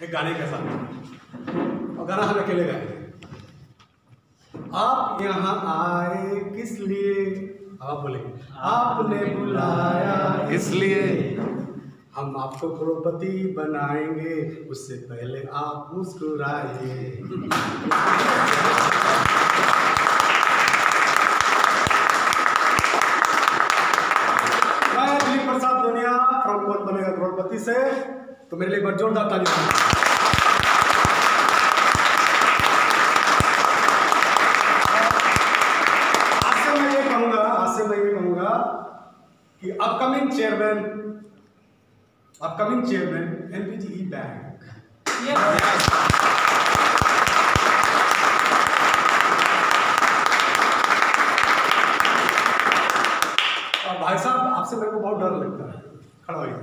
एक गाने के साथ, और गाना हम अकेले गाएंगे। आप यहाँ आए किस लिए, आप बोलेंगे आपने बुलाया इसलिए हम आपको करोड़पति बनाएंगे, उससे पहले आप मुस्कुराइए। मैं दिलीप प्रसाद दुनिया फ्रॉम कौन बनेगा करोड़पति से, तो मेरे लिए एक बार जोरदार ताली। मैं ये कहूंगा कि अपकमिंग चेयरमैन एनपीजीई बैंक। और भाई साहब आपसे मेरे को बहुत डर लगता है, खड़ा होइए।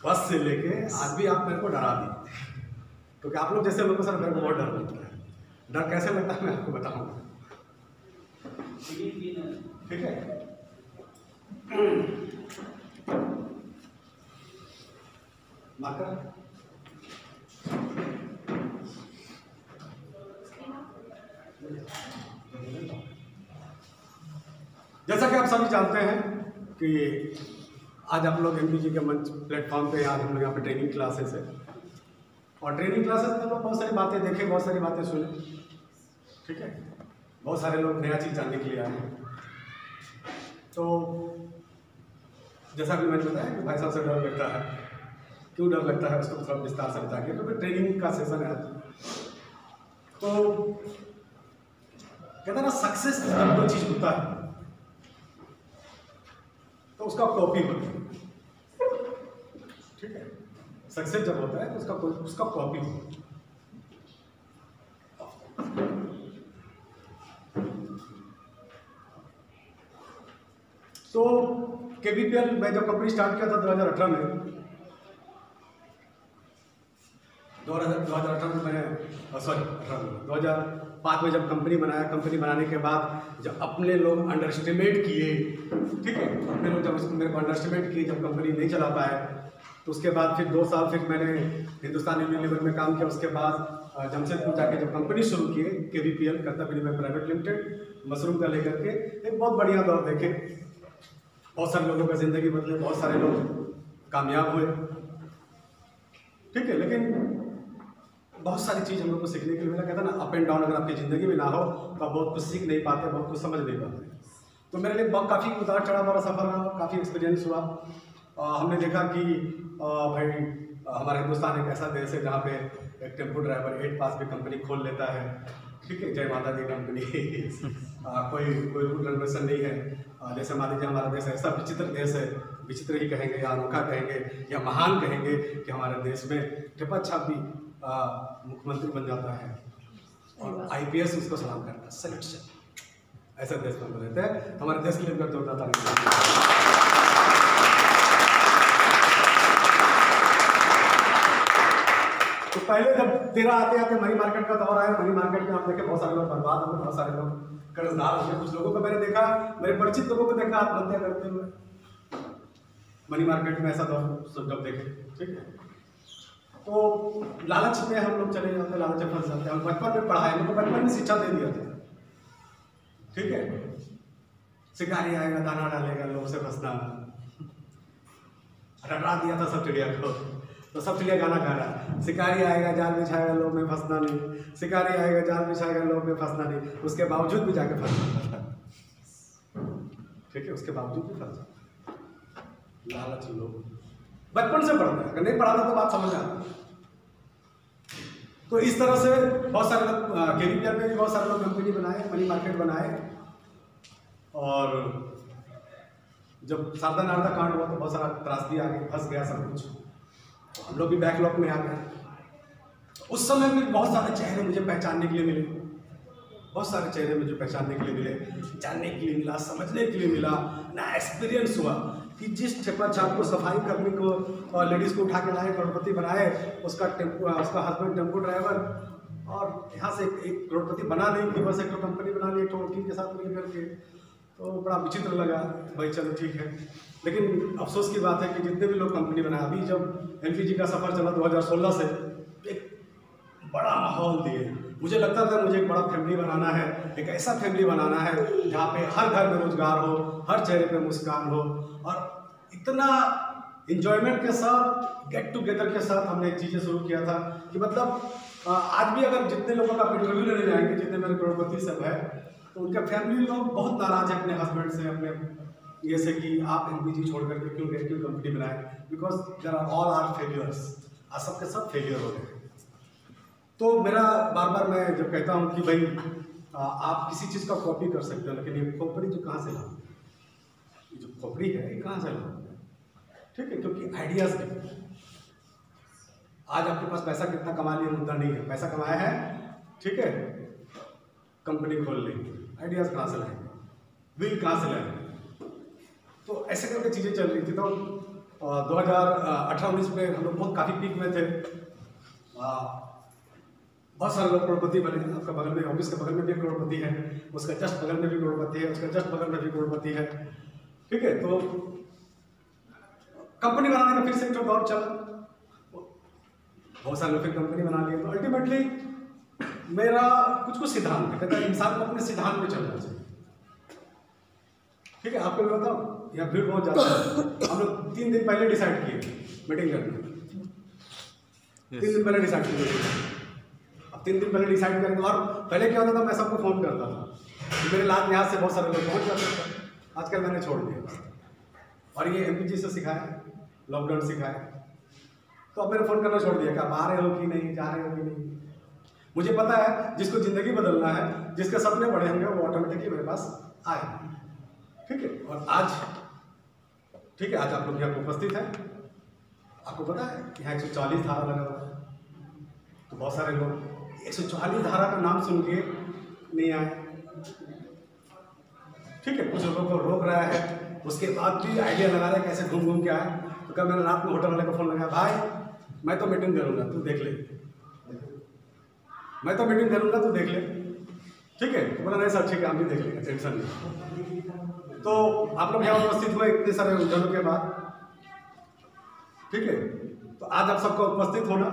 बस से लेके आज भी आप मेरे को डरा दिए, क्योंकि आप लोग जैसे लोगों से मेरे को बहुत डर लगता है। डर कैसे लगता है मैं आपको बताऊंगा, ठीक है। मार्कर जैसा कि आप सभी जानते हैं कि आज आप लोग एमपीजी के मंच प्लेटफॉर्म पे आज हम लोग यहाँ पे ट्रेनिंग क्लासेस है, और ट्रेनिंग क्लासेस में लोग बहुत सारी बातें देखे, बहुत सारी बातें सुने, ठीक है। बहुत सारे लोग नया चीज़ जानने के लिए आए हैं। तो जैसा कि मैंने बताया कि भाई साहब से डर लगता है, क्यों डर लगता है उसको थोड़ा विस्तार से बताएंगे, क्योंकि ट्रेनिंग का सेशन है। तो कहते हैं ना, सक्सेस जब कोई चीज़ होता है तो उसका कॉपी होता है, ठीक है। सक्सेस जब होता है तो उसका कॉपी होता है। तो केबीपीएल मैं जब कंपनी स्टार्ट किया था 2018 में, 2018 में मैंने 2005 में जब कंपनी बनाया। कंपनी बनाने के बाद जब अपने लोग अंडर एस्टिमेट किए, ठीक है, अपने लोग जब मेरे को अंडर एस्टिमेट किए, जब कंपनी नहीं चला पाए, तो उसके बाद फिर 2 साल फिर मैंने हिंदुस्तान यूनिलीवर में काम किया। उसके बाद जमशेदपुर जाके जब कंपनी शुरू की केबीपीएल कर्तव्य विनिमय प्राइवेट लिमिटेड, मशरूम का लेकर के एक बहुत बढ़िया दौर देखे। बहुत सारे लोगों का जिंदगी बदले, बहुत सारे लोग कामयाब हुए, ठीक है। लेकिन बहुत सारी चीज़ हम लोग को सीखने के लिए मिला। कहता है ना, अप एंड डाउन अगर आपकी ज़िंदगी में ना हो तो आप बहुत कुछ सीख नहीं पाते, बहुत कुछ समझ नहीं पाते। तो मेरे लिए बहुत काफ़ी उतार चढ़ाव वाला सफ़र रहा, काफ़ी एक्सपीरियंस हुआ। हमने देखा कि भाई हमारा हिंदुस्तान एक ऐसा देश है जहाँ पे एक टेम्पो ड्राइवर 8 पास भी कंपनी खोल लेता है, ठीक है। जय माता दी कंपनी कोई रूल रेगुलेशन नहीं है। जैसे मान लीजिए हमारा देश ऐसा विचित्र देश है, विचित्र ही कहेंगे या अनोखा कहेंगे या महान कहेंगे, कि हमारे देश में टिप्पा छाप भी मुख्यमंत्री बन जाता है और आईपीएस उसको सलाम करता है, सलेक्शन। ऐसा देश में रहते हैं। हमारे देश के लिए जोरदार तारीफ। तो पहले जब 13 आते मनी मार्केट का दौर आया, मनी मार्केट में आप देखे बहुत सारे लोग बर्बाद हो गए, बहुत सारे लोग कर्जदार हो गए। कुछ लोगों को मैंने देखा, मेरे परिचित लोगों को देखा आत्महत्या करते हुए मनी मार्केट में, ऐसा दौर जब देखे, ठीक है। तो लालच में हम लोग चले जाते, लालच में फंस जाते हैं। हम बचपन में पढ़ाए, हमको बचपन में शिक्षा दे दिया था, ठीक है। शिकारी आएगा दाना डालेगा, लोग से फंसना, रटा दिया था सब चिड़िया को। तो सब चिड़िया गाना गा रहा, शिकारी आएगा जाल बिछाएगा लोग में फंसना नहीं, शिकारी आएगा जाल बिछाएगा लोग में फंसना नहीं। उसके बावजूद भी जाके फंस जाता था, ठीक है, उसके बावजूद भी फंस जाता। लालच लोग बचपन से पढ़ते हैं, अगर नहीं पढ़ाता तो बात समझ आता। तो इस तरह से बहुत सारे लोग केबीपीएल में भी बहुत सारे लोग कंपनी बनाए, मनी मार्केट बनाए। और जब शारदा नारदा कांड हुआ तो बहुत सारा त्रासदी आ गई, फंस गया सब कुछ, हम लोग भी बैकलॉग में आ गए। उस समय में बहुत सारे चेहरे मुझे पहचानने के लिए मिले, बहुत सारे चेहरे मुझे पहचानने के लिए मिले, जानने के लिए मिला, समझने के लिए मिला। नया एक्सपीरियंस हुआ कि जिस टिप्पा छाप को सफाई कर्मी को और लेडीज़ को उठा के लाए, करोड़पति बनाए, उसका हस्बैंड टेम्पो ड्राइवर, और यहाँ से एक करोड़पति बना नहीं कि बस एक तो कंपनी बना ली एक वकील के साथ मिल करके, तो बड़ा विचित्र लगा, भाई चलो ठीक है। लेकिन अफसोस की बात है कि जितने भी लोग कंपनी बनाए, अभी जब एलपीजी का सफ़र चला 2016 से, एक बड़ा माहौल दिए। मुझे लगता था मुझे एक बड़ा फैमिली बनाना है, एक ऐसा फैमिली बनाना है जहाँ पे हर घर में रोजगार हो, हर चेहरे पे मुस्कान हो, और इतना इंजॉयमेंट के साथ, गेट टुगेदर के साथ हमने एक चीज़ें शुरू किया था कि मतलब आज भी अगर जितने लोगों का इंटरव्यू लेने जाएंगे, जितने मेरे करोड़पति सब है, तो उनके फैमिली लोग बहुत नाराज हैं अपने हस्बैंड से, अपने ये से कि आप एलपीजी छोड़ करके क्यों कंपनी बनाए, because there are all are failures, आज सबके सब फेलियर हो गए। तो मेरा बार बार मैं जब कहता हूँ कि भाई आप किसी चीज़ का कॉपी कर सकते हो, लेकिन ये खोपड़ी जो कहाँ से लाओ, ये जो खोपड़ी है ये कहाँ से लाओ, ठीक है, क्योंकि आइडियाज़ नहीं। आज आपके पास पैसा कितना कमा लिया मुद्दा नहीं है, पैसा कमाया है, ठीक है, कंपनी खोल लेंगे, आइडियाज़ कहाँ से लाएंगे, बिल कहाँ से लाएंगे। तो ऐसे करके चीज़ें चल रही थी। तो 2018-19 में हम लोग बहुत काफ़ी पीक में थे, बहुत सारे लोग करोड़पति बने। आपका बगल में, ऑफिस के बगल में भी एक करोड़पति है, उसका जस्ट बगल में भी करोड़पति है, उसका जस्ट बगल में भी करोड़पति है, ठीक है। तो कंपनी बनाने का फिर से एक दौर चला, बहुत सारे लोग फिर कंपनी बना लिए। तो अल्टीमेटली मेरा कुछ सिद्धांत है, कहता है इंसान को अपने सिद्धांत पे चलना चाहिए, ठीक है। आपको मैं बताऊँ, यहाँ भीड़ बहुत ज़्यादा है। हम लोग 3 दिन पहले डिसाइड किए मीटिंग करना, 3 दिन पहले डिसाइड किए। 3 दिन पहले डिसाइड करेंगे। और पहले क्या होता था, मैं सबको फ़ोन करता था, मेरे लास्ट यहाँ से बहुत सारे लोग पहुँच जाते थे। आजकल मैंने छोड़ दिया, और ये एलपीजी से सिखाया, लॉकडाउन सिखाया, तो अब मैंने फ़ोन करना छोड़ दिया कि आप आ रहे हो कि नहीं, जा रहे हो कि नहीं। मुझे पता है जिसको ज़िंदगी बदलना है, जिसके सपने बड़े होंगे, वो ऑटोमेटिकली मेरे पास आए, ठीक है। और आज, ठीक है, आज आप लोग यहाँ पर उपस्थित हैं। आपको पता है यहाँ 140 धारा लगा हुआ है, तो बहुत सारे लोग 140 धारा का नाम सुन के नहीं आए, ठीक है। कुछ लोगों को रोक रहा है, उसके बाद भी आइडिया लगा रहा है कैसे घूम घूम के आए। तो कल मैंने रात में होटल वाले को फ़ोन लगाया, भाई मैं तो मीटिंग करूँगा, तू देख ले, मैं तो मीटिंग करूँगा, तू देख ले, ठीक है। तो बोला नहीं सर ठीक है, हम भी देख लेंगे, टेंशन नहीं। तो आप लोग यहाँ उपस्थित हुए इतने सारे उलझनों के बाद, ठीक है। तो आज आप सबको उपस्थित होना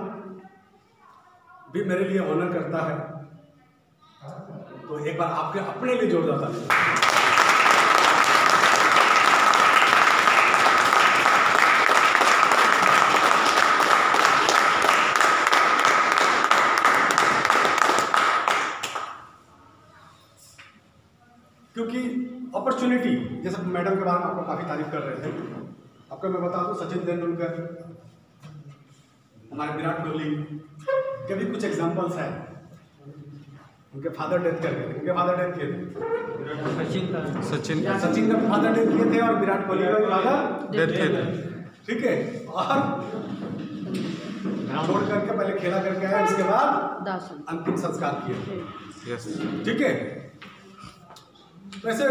भी मेरे लिए ऑनर करता है, तो एक बार आपके अपने लिए जोरदार ताली। क्योंकि अपॉर्चुनिटी, जैसे मैडम के बारे में आपको काफ़ी तारीफ कर रहे थे, आपको मैं बता दूं सचिन तेंदुलकर, हमारे विराट कोहली के भी कुछ एग्जांपल्स हैं। उनके फादर डेथ कर गए थे, उनके फादर डेथ किए थे, सचिन का फादर डेथ किए थे, और विराट कोहली का फादर डेथ किए थे, ठीक है। और छोड़ करके पहले खेला करके आए, उसके बाद अंतिम संस्कार किए, ठीक है। वैसे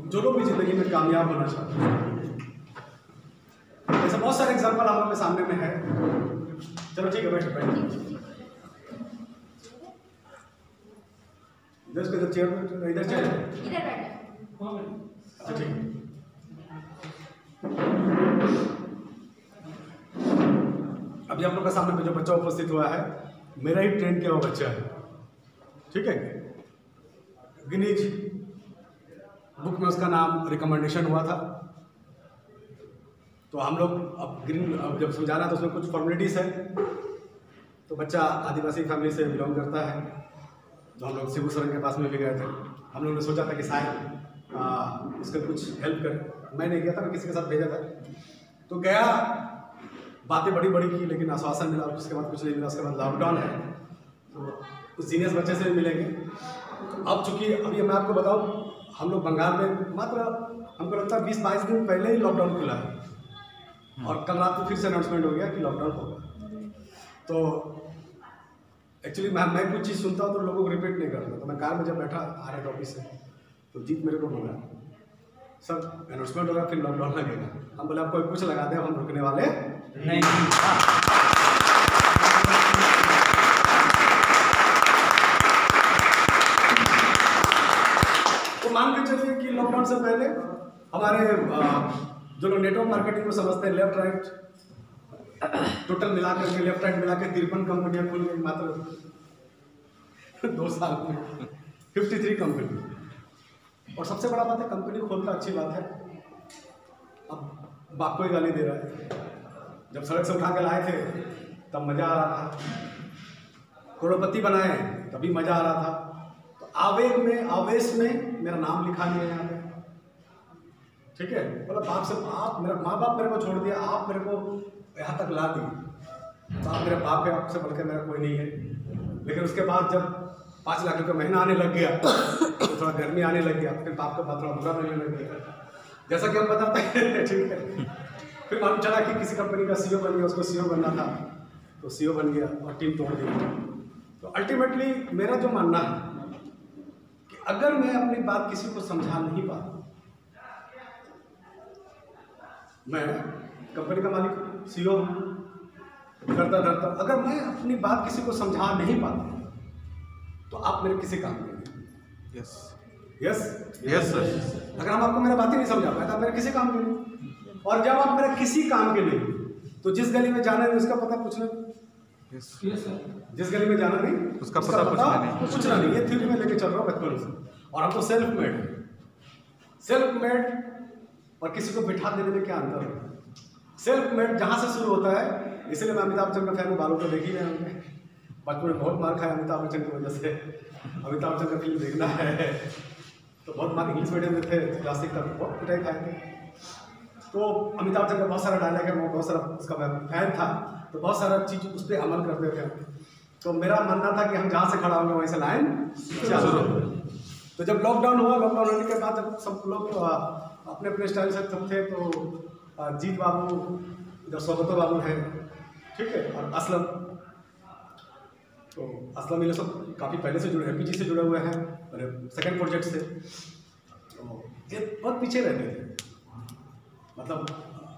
जो लोग भी जिंदगी में कामयाब होना चाहते हैं, ऐसे बहुत सारे एग्जांपल हम लोग के सामने में है। चलो ठीक है, बैठो इधर चेयर, इधर चेयर, अच्छा ठीक है। अभी आप लोग के सामने में जो बच्चा उपस्थित हुआ है, मेरा ही ट्रेन किया हुआ बच्चा है, ठीक है। गिनीज बुक में उसका नाम रिकमेंडेशन हुआ था, तो हम लोग अब जब समझाना तो उसमें कुछ फॉर्मेलिटीज़ है। तो बच्चा आदिवासी फैमिली से बिलोंग करता है, तो हम लोग शिबू सर के पास में भी गए थे। हम लोगों ने सोचा था कि शायद उसके कुछ हेल्प करें। मैं नहीं गया था, मैं किसी के साथ भेजा था। तो गया, बातें बड़ी बड़ी की, लेकिन आश्वासन मिला, उसके बाद कुछ नहीं मिला। उसके बाद लॉकडाउन है, तो उस जीनियस बच्चे से भी मिलेंगे। अब चूँकि अभी मैं आपको बताऊँ, हम लोग बंगाल में मात्र हमको लगता है 20-22 दिन पहले ही लॉकडाउन खुला है, और कल रात को फिर से अनाउंसमेंट हो गया कि लॉकडाउन होगा। तो एक्चुअली मैं कुछ चीज़ सुनता हूँ तो लोगों को रिपीट नहीं करता। तो मैं कार में जब बैठा आ रहे थे ऑफिस से, तो जीत मेरे को बोला, सर अनाउंसमेंट होगा फिर लॉकडाउन लगेगा। हम बोले आपको कुछ लगा दे, हम रुकने वाले नहीं। लॉकडाउन से पहले हमारे जो लोग नेटवर्क मार्केटिंग को समझते हैं, लेफ्ट राइट टोटल मिला करके, लेफ्ट राइट मिला के 53 कंपनियां खुल गई मात्र 2 साल में, 53 कंपनी। और सबसे बड़ा बात है, कंपनी खोलना अच्छी बात है। अब बाप को ही गाली दे रहा है, जब सड़क से उठा के लाए थे तब मज़ा आ रहा था, करोड़पति बनाए तभी मज़ा आ रहा था। तो आवेग में, आवेश में मेरा नाम लिखा नहीं है यहाँ पे, ठीक है। मतलब बाप से, आप मेरा माँ बाप मेरे को छोड़ दिया, आप मेरे को यहाँ तक ला दी, तो आप मेरे बाप है, आपसे बढ़ के मेरा कोई नहीं है। लेकिन उसके बाद जब 5 लाख रुपये महीना आने लग गया तो थोड़ा गर्मी आने लग गया, फिर बाप का बात थोड़ा बुरा मिलने लग गया, जैसा कि हम बताते हैं, ठीक है। फिर मालूम चला कि किसी कंपनी का सीईओ बन गया, उसको सीईओ बनना था तो सीईओ बन गया और टीम तोड़ दी। तो अल्टीमेटली मेरा जो मानना है कि अगर मैं अपनी बात किसी को समझा नहीं पाता, मैं कंपनी का मालिक सीईओ करता धरता, अगर मैं अपनी बात किसी को समझा नहीं पाता तो आप मेरे किसी काम के नहीं। Yes yes yes sir. अगर हम आपको मेरा बात ही नहीं समझा पाए तो आप मेरे किसी काम के नहीं। और जब आप मेरे किसी काम के नहीं तो जिस गली में जाना नहीं उसका पता पूछना, जिस गली में जाना नहीं उसका पता पूछना नहीं। ये थ्योरी में लेके चल रहा हूँ बचपन से। और हम तो सेल्फ मेड और किसी को बिठा देने में क्या अंतर है? सेल्फ मेड जहाँ से शुरू होता है, इसलिए मैं अमिताभ बच्चन का फैन हूँ, बालों को देख ही रहे होंगे। बचपन में बहुत मार खाया अमिताभ बच्चन की वजह से। अमिताभ बच्चन का फिल्म देखना है तो बहुत मार, इंग्लिश मीडियम में थे, क्लासिक तक बहुत पिटाई खाए थे। तो अमिताभ बच्चन का बहुत सारा डायलॉग है, मैं बहुत सारा उसका फैन था, तो बहुत सारा चीज़ उस पर अमल करते थे। तो मेरा मानना था कि हम जहाँ से खड़ा होंगे वहीं से लाइन चालू। तो जब लॉकडाउन हुआ, लॉकडाउन होने के बाद जब सब लोग अपने अपने स्टाइल से सब थे, तो जीत बाबू, इधर सौगतो बाबू हैं, ठीक है, और असलम, तो असलम ये सब काफ़ी पहले से जुड़े, एपीजी से जुड़े हुए हैं, और सेकंड प्रोजेक्ट से। तो ये बहुत पीछे रहते थे, मतलब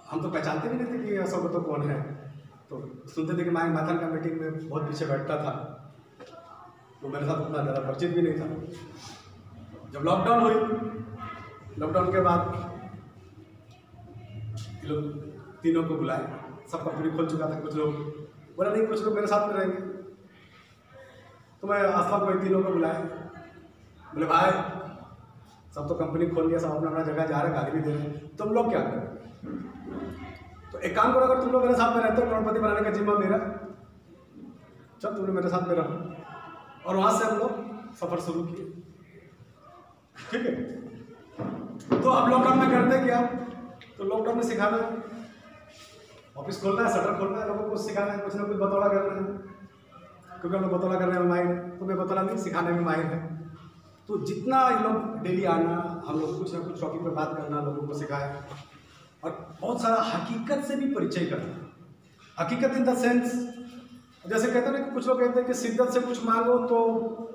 हम तो पहचानते भी नहीं थे कि सौगतो कौन है। तो सुनते थे कि मैथन का मीटिंग में बहुत पीछे बैठता था, तो मेरे साथ उतना ज़्यादा परिचित भी नहीं था। जब लॉकडाउन हुई, लॉकडाउन के बाद लोग तीनों को बुलाए, सब कंपनी खोल चुका था, कुछ लोग बोला नहीं, कुछ लोग मेरे साथ में रहेंगे। तो मैं आसपास को तीनों को बुलाए, बोले भाई सब तो कंपनी खोल लिया, सब अपना अपना जगह जा रहे हैं, गाली भी दे रहे हैं, तुम लोग क्या करें? तो एक काम करो, अगर तुम लोग मेरे साथ में रहते हो, करोड़पति बनाने का जिम्मा मेरा, चल तुमने मेरे साथ में रहो। और वहाँ से हम लोग सफ़र शुरू किए, ठीक है। तो अब लॉकडाउन में करते क्या? तो लॉकडाउन में सिखाना है, ऑफिस खोलना है, शटर खोलना है, लोगों को सिखाना है, कुछ ना कुछ बतौला करना है, क्योंकि हम लोग बतौला करने में माहिर है, तो मैं बतौला नहीं सिखाने में माहिर है। तो जितना ये लोग डेली आना, हम लोग कुछ ना कुछ टॉपिक पर बात करना, लोगों को सिखाया, और बहुत सारा हकीकत से भी परिचय करना। हकीकत इन द सेंस, जैसे कहते हैं ना कि कुछ लोग कहते हैं कि शिद्दत से कुछ मांगो तो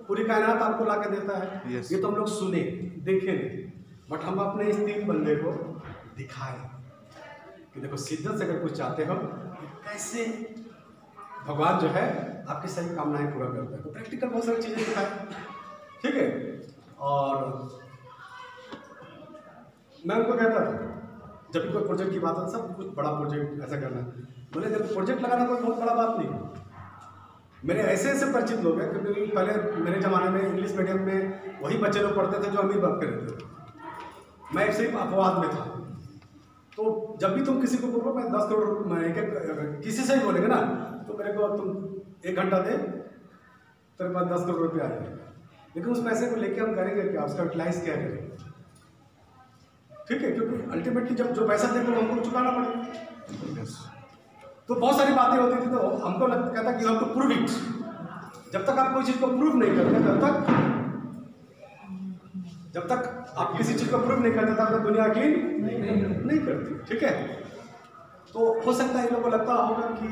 पूरी कायनात आपको ला के देता है। ये तो हम लोग सुने देखे नहीं, बट हम अपने इस 3 बंदे को दिखाए कि देखो शिद्दत से अगर कुछ चाहते हो कैसे भगवान जो है आपकी सही कामनाएं पूरा करते हैं। तो प्रैक्टिकल बहुत सारी चीज़ें दिखाए, ठीक है। और मैं उनको कहता था, जब भी कोई प्रोजेक्ट की बात है, सब कुछ बड़ा प्रोजेक्ट ऐसा करना, बोले जब प्रोजेक्ट लगाना कोई बहुत बड़ा बात नहीं। मेरे ऐसे ऐसे परिचित लोग हैं, क्योंकि पहले मेरे ज़माने में इंग्लिश मीडियम में वही बच्चे लोग पढ़ते थे जो अमीर बाप के रहते थे, मैं सिर्फ अपवाद में था। तो जब भी तुम किसी को बोलो मैं 10 करोड़ किसी से ही बोलेंगे ना, तो मेरे को तुम 1 घंटा दे, तेरे पास 10 करोड़ रुपये आ जाएगा। लेकिन उस पैसे को लेके हम करेंगे क्या, उसका यूटिलाइज क्या करेंगे, ठीक है, क्योंकि अल्टीमेटली जब जो पैसा देते वो हमको चुकाना पड़ेगा। तो बहुत सारी बातें होती थी, तो हमको कहता कि हमको प्रूव इट। जब तक आप कोई चीज़ को प्रूव नहीं करते, जब तक आप किसी चीज़ को प्रूव नहीं करते तब तक दुनिया की नहीं करती, ठीक है। तो हो सकता है इन लोगों को लगता होगा कि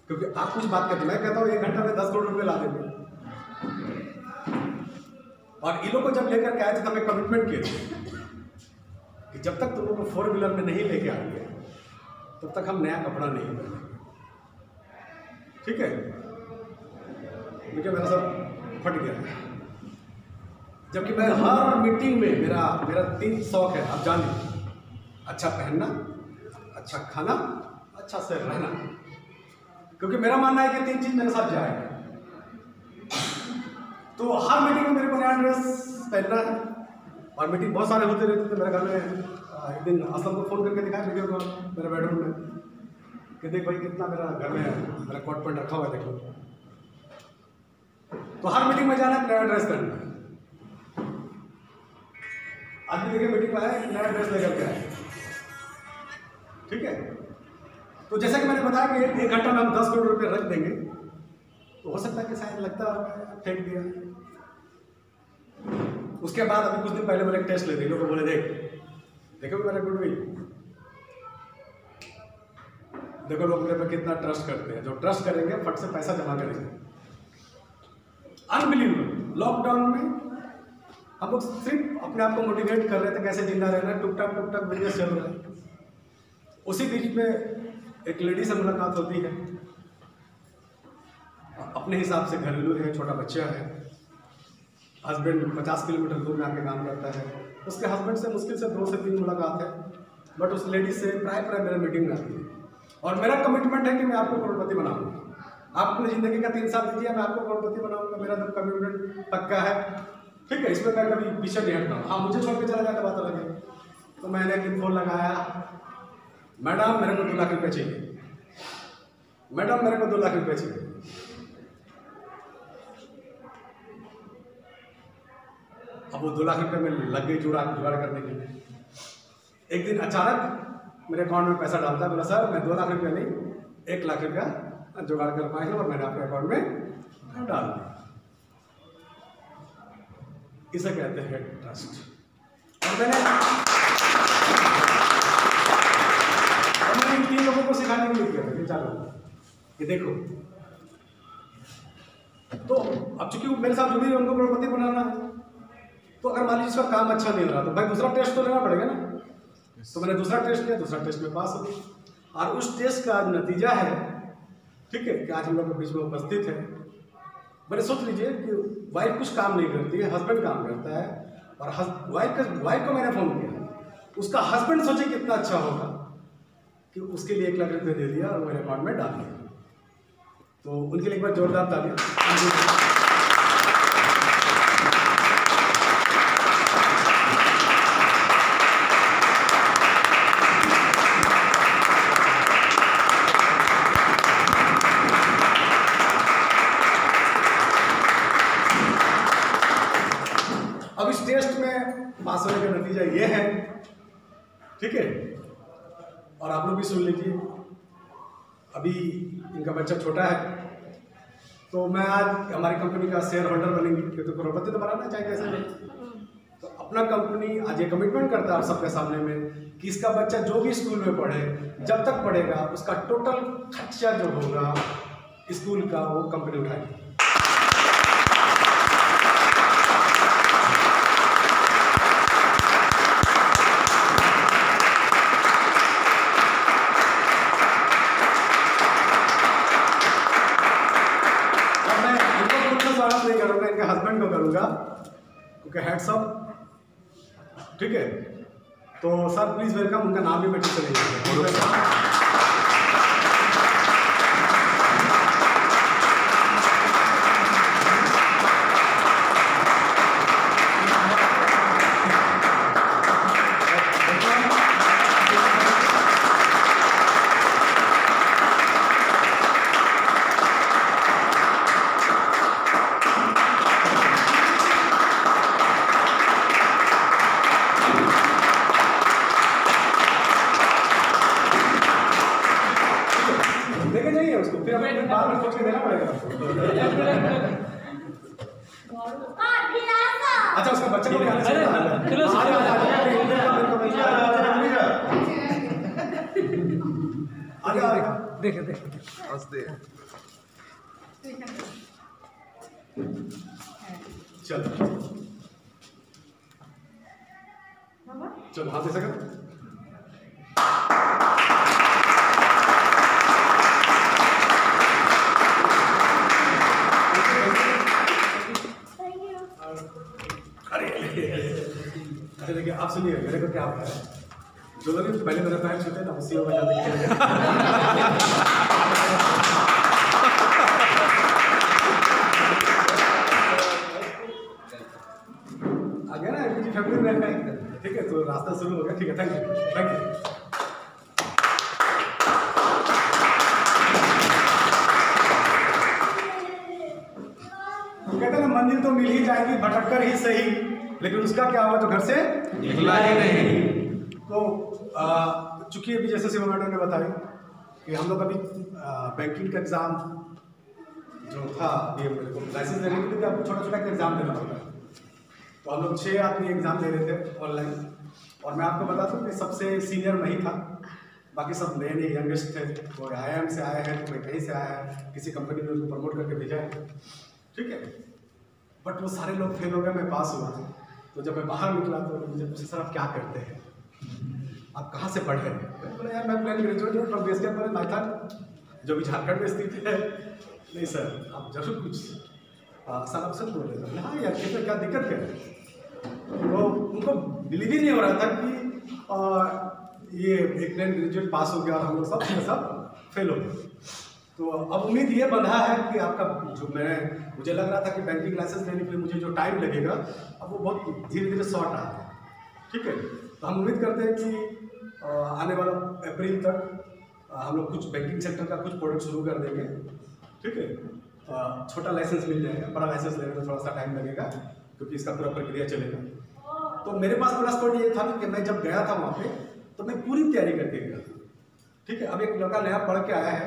क्योंकि आप कुछ बात करते, मैं कहता हूँ 1 घंटा में 10 करोड़ रुपये ला देंगे। और इन लोगों को जब लेकर के आए थे तब मैं कमिटमेंट किए थे कि जब तक तुम लोग को 4 व्हीलर में नहीं लेके आएंगे तब तक हम नया कपड़ा नहीं पहनेंगे, ठीक है। मुझे मेरा सब फट गया, जबकि मैं हर मीटिंग में मेरा 3 शौक है, आप जान लीजिए। अच्छा पहनना, अच्छा खाना, अच्छा से रहना, क्योंकि मेरा मानना है कि 3 चीज़ मेरे साथ जाएगा। तो हर मीटिंग में मेरे को नया ड्रेस पहनना है, और मीटिंग बहुत सारे होते रहते थे मेरे घर में। एक दिन असलम को फ़ोन करके दिखाया वीडियो कॉल मेरे बेडरूम में कि देख भाई कितना मेरा घर में मेरा कोट पैंट रखा हुआ है, देखो। तो हर मीटिंग में जाना है, नया ड्रेस पहनना है। आज भी देखिए मीटिंग में आया, नया ड्रेस लेकर के आए, ठीक है। तो जैसा कि मैंने बताया कि 1 घंटा में हम 10 करोड़ रुपये रख देंगे, तो हो सकता है कि शायद लगता है फेंक दिया। उसके बाद अभी कुछ दिन पहले मैंने एक टेस्ट ले दी, लोग बोले देखो मेरा गुडविल, देखो लोग मेरे पे कितना ट्रस्ट करते हैं। जो ट्रस्ट करेंगे फट से पैसा जमा करेंगे। अनबिलीवेबल। लॉकडाउन में हम लोग सिर्फ अपने आप को मोटिवेट कर रहे थे कैसे जिंदा रहना, टुक टक बिजनेस चल रहा है। उसी बीच में एक लेडी से मुलाकात होती है, अपने हिसाब से घरेलू है, छोटा बच्चा है, हस्बैंड 50 किलोमीटर दूर में आके काम करता है। उसके हस्बैंड से मुश्किल से 2 से 3 मुलाकात है, बट उस लेडी से प्राय मेरा मीटिंग में आती है। और मेरा कमिटमेंट है कि मैं आपको करोड़पति बनाऊंगा। आप अपनी ज़िंदगी का 3 साल दीजिए, मैं आपको करोड़पति बनाऊंगा। मेरा तो कमिटमेंट पक्का है, ठीक है। इसमें मैं कभी पीछे नहीं हटता हूँ। हाँ, मुझे छोड़ के चला जाता बात अलग है। तो मैंने एक दिन फोन लगाया, मैडम मेरे को 2 लाख रुपये चाहिए, मैडम मेरे को 2 लाख रुपये चाहिए। अब वो 2 लाख रुपये में लग गई जुगाड़ करने के लिए। एक दिन अचानक मेरे अकाउंट में पैसा डालता है, बोला सर मैं 2 लाख रुपया नहीं 1 लाख रुपया जुगाड़ कर पाए, और मैंने आपके अकाउंट में डाल दिया। इसे कहते हैं ट्रस्ट। और मैंने इन 3 लोगों को सिखाने के लिए किया था, 3-4 लोगों कि देखो। तो अब चूंकि मेरे साथ जुड़ी उनको करोड़पति बनाना है, तो अगर मान लीजिए इसका काम अच्छा नहीं हो रहा तो भाई दूसरा टेस्ट तो लेना पड़ेगा ना। तो मैंने दूसरा टेस्ट लिया, दूसरा टेस्ट में पास हो गया। और उस टेस्ट का नतीजा है, ठीक है, कि आज हम लोग के बीच में उपस्थित है। मैंने सोच लीजिए कि वाइफ कुछ काम नहीं करती है, हस्बैंड काम करता है, और वाइफ को मैंने फ़ोन किया। उसका हस्बैंड सोचे कितना अच्छा होगा कि उसके लिए 1 लाख रुपये दे दिया और मेरे अकाउंट में डाल दिया। तो उनके लिए एक बार जोरदार तालियां। अब इस टेस्ट में पास होने का नतीजा ये है, ठीक है। और आप लोग भी सुन लीजिए, अभी इनका बच्चा छोटा है, तो मैं आज हमारी कंपनी का शेयर होल्डर बनेंगी, क्योंकि करोड़पति तो बनाना चाहिए कैसे नहीं। तो अपना कंपनी आज ये कमिटमेंट करता है आप सबके सामने में कि इसका बच्चा जो भी स्कूल में पढ़े, जब तक पढ़ेगा उसका टोटल खर्चा जो होगा स्कूल का वो कंपनी उठाएगी। नहीं करूँगा, इनके हस्बैंड को करूँगा, क्योंकि हेड्स अप, ठीक है। तो सर प्लीज वेलकम, उनका नाम भी मैं ठीक से नहीं लेके जाइए उसको, फिर हमें बार बार सोच के देना पड़ेगा। अच्छा उसका बच्चा को देखे चलो चलो हाथ दे सका। अरे का क्या होता है, जो लोग पहले मेरे पैर छूते ना उसी में जाते हैं। आ गया ना एलपीजी फैमिली में, ठीक है, तो रास्ता शुरू हो गया, ठीक है, थैंक यू, थैंक यू। कहते हैं ना मंजिल तो मिल ही जाएगी, भटक कर ही सही, लेकिन उसका क्या होगा तो घर से निकला ही नहीं। तो चूंकि अभी जैसे शिवा मैडम ने बताया कि हम लोग अभी बैंकिंग का एग्ज़ाम जो था, अभी मेरे को लाइसेंस लेने के लिए आपको छोटा छोटा एग्ज़ाम देना पड़ता है। तो हम लोग 6 आदमी एग्ज़ाम दे रहे थे ऑनलाइन, और मैं आपको बता दूँ कि सबसे सीनियर मैं ही था, बाकी सब नए नए यंगेस्ट थे। कोई IIM से आए हैं, कोई कहीं से आया है, किसी कंपनी ने उसको प्रमोट करके भेजा है, ठीक है। बट वो सारे लोग फेल हो गए, मैं पास हुआ। तो जब मैं बाहर निकला तो मुझे पूछा सर आप क्या करते हैं, आप कहाँ से पढ़े? मैं बोला यार मैं plan graduate from BSK college Maithan, जो भी झारखंड में स्थित है। नहीं सर आप जरूर कुछ सर आप सच बोल रहे थे। हाँ यार कितना क्या दिक्कत क्या है? तो उनको बिलीव ही नहीं हो रहा था कि ये एक प्लान ग्रेजुएट पास हो गया और हम लोग सब फेल हो गए। तो अब उम्मीद ये बंधा है कि आपका जो मुझे लग रहा था कि बैंकिंग लाइसेंस लेने के लिए मुझे जो टाइम लगेगा, अब वो बहुत धीरे धीरे शॉर्ट आ रहा है, ठीक है। तो हम उम्मीद करते हैं कि आने वाला अप्रैल तक हम लोग कुछ बैंकिंग सेक्टर का कुछ प्रोडक्ट शुरू कर देंगे, ठीक है। छोटा लाइसेंस मिल जाएगा, बड़ा लाइसेंस लेने में थोड़ा सा टाइम लगेगा क्योंकि इसका पूरा प्रक्रिया चलेगा। तो मेरे पास प्लस पॉइंट ये था कि मैं जब गया था वहाँ पे तो मैं पूरी तैयारी करके गया था, ठीक है। अब एक लड़का नया पढ़ के आया है,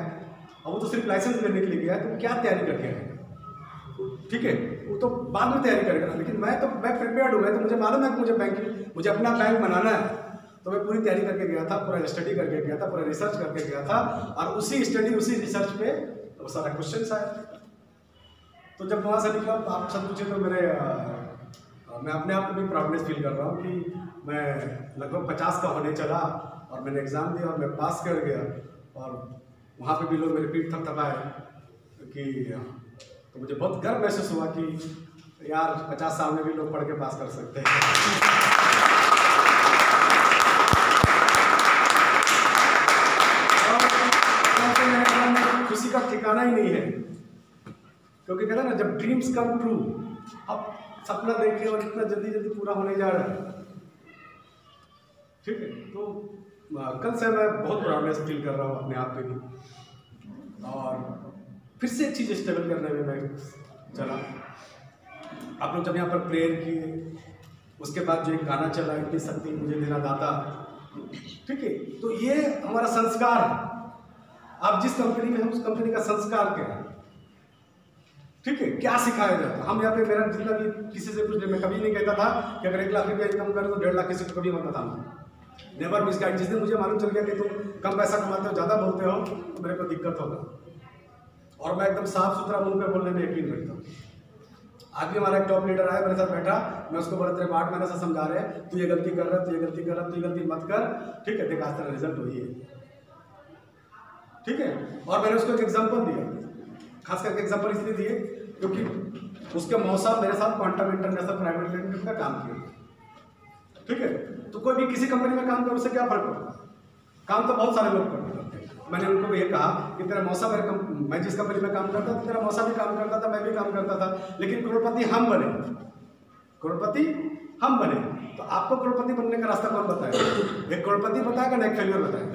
अब वो तो सिर्फ लाइसेंस लेने के लिए गया है, तो क्या तैयारी करके आएगा, ठीक है, वो तो बाद में तैयारी करेगा। लेकिन मैं प्रिपेयर्ड हूँ, मैं तो मुझे मालूम है कि मुझे अपना बैंक बनाना है। तो मैं पूरी तैयारी करके गया था, पूरा स्टडी करके गया था, पूरा रिसर्च करके गया था, और उसी स्टडी उसी रिसर्च पे वो सारा क्वेश्चन आए। तो जब वहाँ से निकला आप सब पूछे तो मैं अपने आप को भी प्राउडनेस फील कर रहा हूँ कि मैं लगभग 50 का होने चला और मैंने एग्ज़ाम दिया और मैं पास कर गया। और वहाँ पे भी लोग मेरे पीठ थपथपाए कि, तो मुझे बहुत गर्व महसूस हुआ कि यार 50 साल में भी लोग पढ़ के पास कर सकते हैं। और खुशी का ठिकाना ही नहीं है, क्योंकि कहते हैं ना जब ड्रीम्स कम ट्रू, अब सपना देखे और इतना जल्दी जल्दी पूरा होने जा रहा है, ठीक है। तो कल से मैं बहुत प्राउडनेस फील कर रहा हूँ अपने आप पे भी, और फिर से एक चीज़ स्ट्रगल करने में मैं चला। आप लोग जब यहाँ पर प्रेयर किए, उसके बाद जो एक गाना चला, इतनी शक्ति मुझे देना दाता, ठीक है। तो ये हमारा संस्कार है। आप जिस कंपनी में हैं उस कंपनी का संस्कार क्या है, ठीक है, क्या सिखाया जाता है। हम यहाँ पे, मेरा जितना भी किसी से पूछने, मैं कभी नहीं कहता था कि अगर 1 लाख रुपया इनकम करें तो 1.5 लाख किसी को कभी मत बताना, नेवर मिस गाइड। जिस दिन मुझे मालूम चल गया कि तुम कम पैसा कमाते हो, ज़्यादा बोलते हो, तो मेरे को दिक्कत होगा। और मैं एकदम साफ सुथरा मुंह पे बोलने में यकीन रखता हूँ। आज भी हमारा एक टॉप लीडर आया मेरे साथ बैठा, मैं उसको बोला तेरे 8 महीने से समझा रहे हैं, तू ये गलती कर रहा है, तू ये गलती कर रहा है, तू ये गलती मत कर, ठीक है, देख आज तेरा रिजल्ट वही है, ठीक है। और मैंने उसको एक एग्जाम्पल दिया, खास करके एग्जाम्पल इसलिए दिए क्योंकि उसके मौसा मेरे साथ क्वांटम इंटरनेशनल प्राइवेट लिमिटेड का काम किया, ठीक है। तो कोई भी किसी कंपनी में काम करे उससे क्या फर्क पड़ता है, काम तो बहुत सारे लोग करते हैं। मैंने उनको भी ये कहा कि तेरा मौसा मैं जिस कंपनी में काम करता था, तेरा मौसा भी काम करता था, मैं भी काम करता था, लेकिन करोड़पति हम बने, करोड़पति हम बने। तो आपको करोड़पति बनने का रास्ता कौन बताएगा? एक करोड़पति बताएगा ना एक फेलियर बताएगा?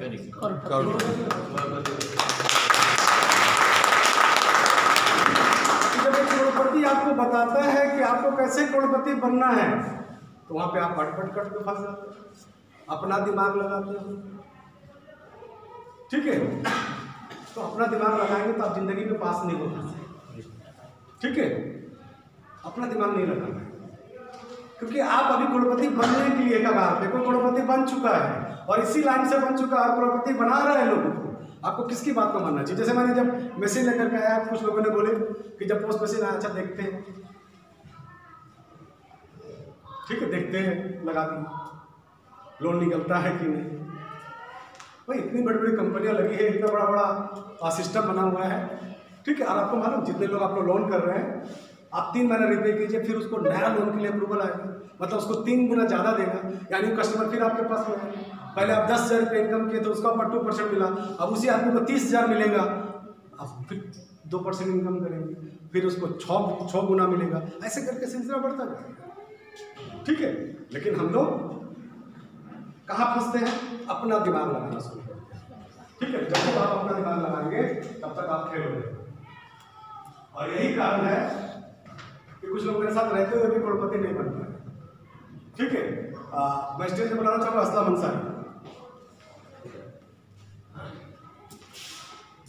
जब एक करोड़पति आपको बताता है कि आपको कैसे करोड़पति बनना है, तो वहां पे आप पट के फंस जाते हो, अपना दिमाग लगाते हो, ठीक है। तो अपना दिमाग लगाएंगे तो आप जिंदगी में पास नहीं होते, ठीक है। अपना दिमाग नहीं लगाना है, क्योंकि आप अभी करोड़पति बनने के लिए कगार पे, कोई करोड़पति बन चुका है और इसी लाइन से बन चुका है, करोड़पति बना रहे हैं लोगों को। आपको किसकी बात को मानना चाहिए? जैसे मैंने जब मैसेज लेकर के आया, कुछ लोगों ने बोले कि जब पोस्ट मैसेज आया, अच्छा देखते हैं, ठीक है, देखते हैं, लगा दी, लोन निकलता है कि नहीं। भाई इतनी बड़ी बड़ी कंपनियां लगी है, इतना बड़ा बड़ा सिस्टम बना हुआ है, ठीक है। और आपको मालूम जितने लोग आप लोग लोन कर रहे हैं, आप 3 महीना रिपे कीजिए, फिर उसको नया लोन के लिए अप्रूवल आएगा। मतलब उसको 3 गुना ज़्यादा देगा, यानी कस्टमर फिर आपके पास में आएगा। पहले आप 10,000 रुपये इनकम किए तो उसका ऊपर 2% मिला, अब उसी आदमी को 30,000 मिलेगा, अब फिर 2% इनकम करेंगे, फिर उसको 6 गुना मिलेगा, ऐसे करके सिलसिला बढ़ता जाएगा। ठीक है, लेकिन हम लोग कहाँ फंसते हैं? अपना दिमाग लगाना शुरू करते हैं। ठीक है, जब तक आप अपना दिमाग लगाएंगे तब तक आप फेल हो जाएंगे। और यही कारण है कि कुछ लोग मेरे साथ रहते हुए भी करोड़पति नहीं बन पाए। ठीक है, मैं स्टेज पे बताना चाहूँगा असलम अंसारी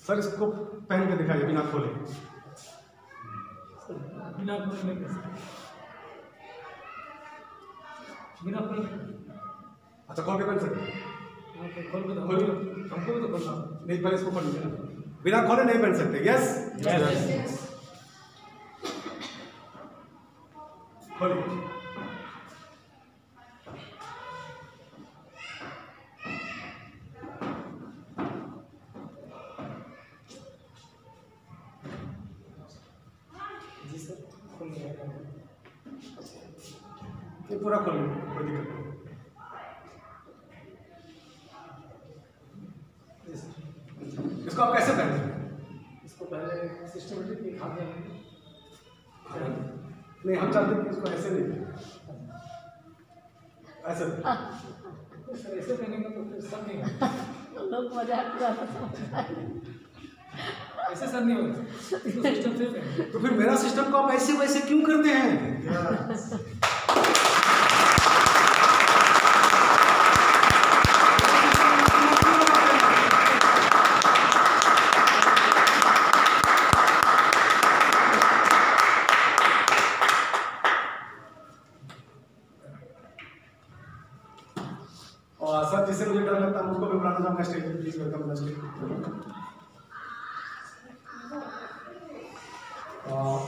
सर, इसको पहन के दिखाइए बिना खोले। बिना खोले बिना खोले अच्छा, खोल के पहन सकते? खोल के हमको भी तो खोलना नहीं, पहले इसको खोल लीजिए। बिना खोले नहीं पहन सकते। यस, खोलिए। ये पूरा खोल लीजिए, कोई दिक्कत नहीं। इसको आप कैसे पहनते हैं? इसको पहले सिस्टमेटिक दिखाते हैं। नहीं, हम चाहते हैं कि इसको ऐसे नहीं, ऐसे सर ऐसे पहनेंगे तो फिर सब नहीं होगा। लोग मजाक करते ऐसे सर नहीं होगा, सिस्टम से पहनेंगे। तो फिर मेरा सिस्टम को आप ऐसे वैसे क्यों करते हैं? और सर, जिससे मुझे डर लगता है उसको भी बुलाना चाहूँगा स्टेज पे, प्लीज वेलकम द स्टेज।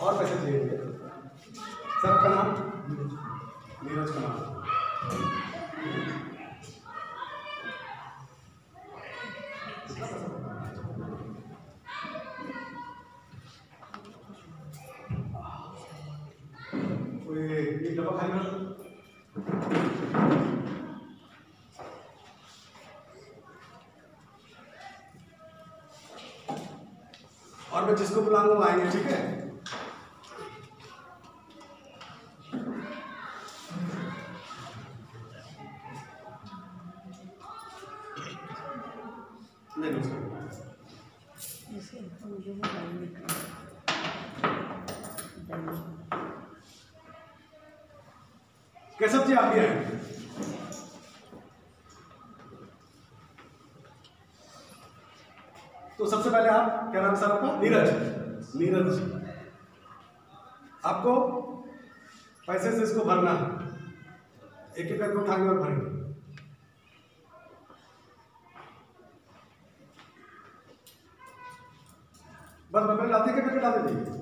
और पैसे चाहिए सर? आपका नाम? नीरज कुमार। ये डब्बा खाली कर। और मैं जिसको बुलाऊंगा वो आएंगे। ठीक है, कैसे जी आप भी आएंगे? तो सबसे पहले आप, क्या नाम सर आपका? नीरज। नीरज जी, आपको पैसे से इसको भरना है, एक एक करके उठाएंगे और भरेंगे। बस बबल लाते के पैकेट डाल दीजिए।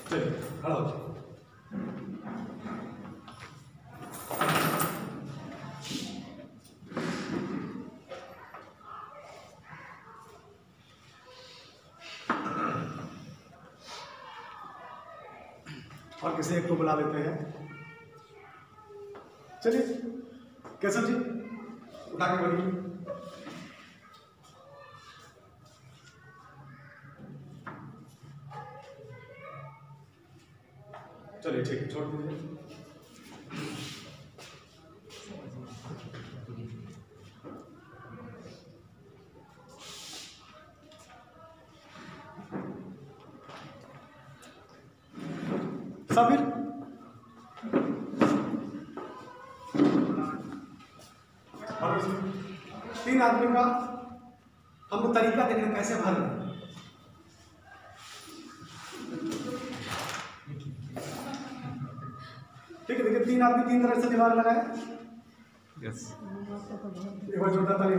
चलिए खड़ा हो जाइए। और किसी एक को बुला लेते हैं। चलिए केशव जी, उठा के बढ़िए। चलिए ठीक है, छोड़ दीजिए। साबिर, और इसमें 3 आदमी का हम तरीका देखें कैसे भर रहे हैं। ठीक है, देखिए 3 आदमी 3 तरह से दीवार लगाए। यस, एक बार जोरदार ताली।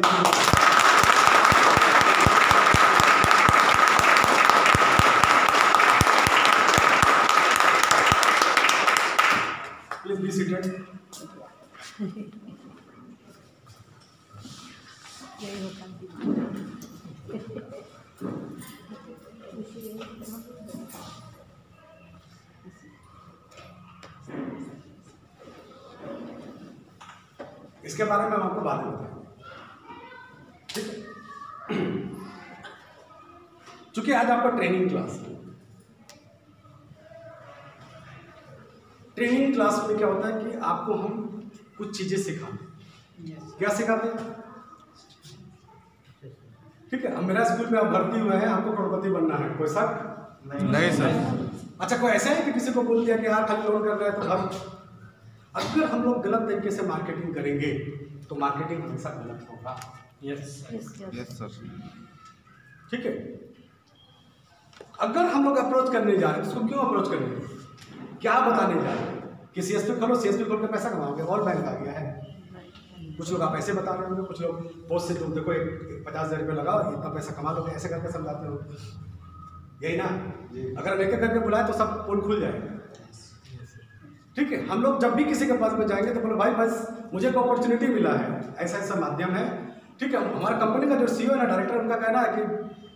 Please be seated. इसके बारे में हम आपको बाद में बताएंगे, ठीक है। चूंकि आज आपका ट्रेनिंग क्लास है, ट्रेनिंग क्लास में क्या होता है कि आपको हम कुछ चीजें सिखाते हैं। क्या सिखाते हैं? ठीक है, अब मेरा स्कूल में आप भर्ती हुए हैं, आपको करोड़पति बनना है, कोई शक नहीं सर। अच्छा, कोई ऐसा है कि किसी को बोल दिया कि यार खाली लोन कर रहे हैं तो हम, अगर हम लोग गलत तरीके से मार्केटिंग करेंगे तो मार्केटिंग हमेशा गलत होगा। Yes sir. ठीक है, अगर हम लोग अप्रोच करने जा रहे हैं तो उसको क्यों अप्रोच करने हैं? क्या बताने जा रहे हैं कि सीएसपी खोलो, सीएसपी खोल के पैसा कमाओगे, और बैंक आ गया है। कुछ लोग आप ऐसे बता रहे होंगे, कुछ लोग पोस्ट से तुम देखो 50,000 रुपये लगाओ इतना पैसा कमा लोगे, ऐसे करके समझाते हो, यही ना। अगर हम एक एक करके बुलाए तो सब पोल खुल जाएगा। ठीक है, हम लोग जब भी किसी के पास में जाएंगे तो बोलो भाई बस मुझे एक अपॉर्चुनिटी मिला है, ऐसा ऐसा माध्यम है। ठीक है, हमारा कंपनी का जो सीईओ है ना, डायरेक्टर, उनका कहना है कि